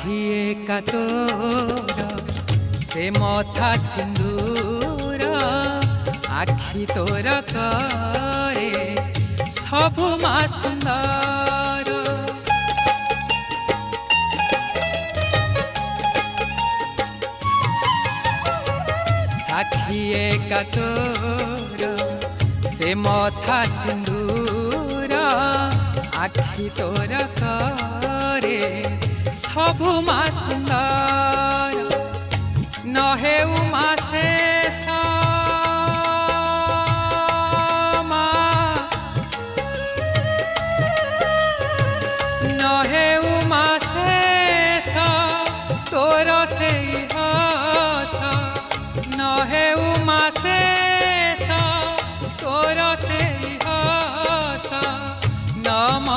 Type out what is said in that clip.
साखिए का तोर से मथा सिंदूर आखि तोर करे सबु मा सुंदर। साखिए का तोर से मथा सिंदूर आखि तोर करे सबु मा सुंदर। नहे उमा शेष नहे उमा शेष तोर से हस नहे उमा शेष तोर से हस नम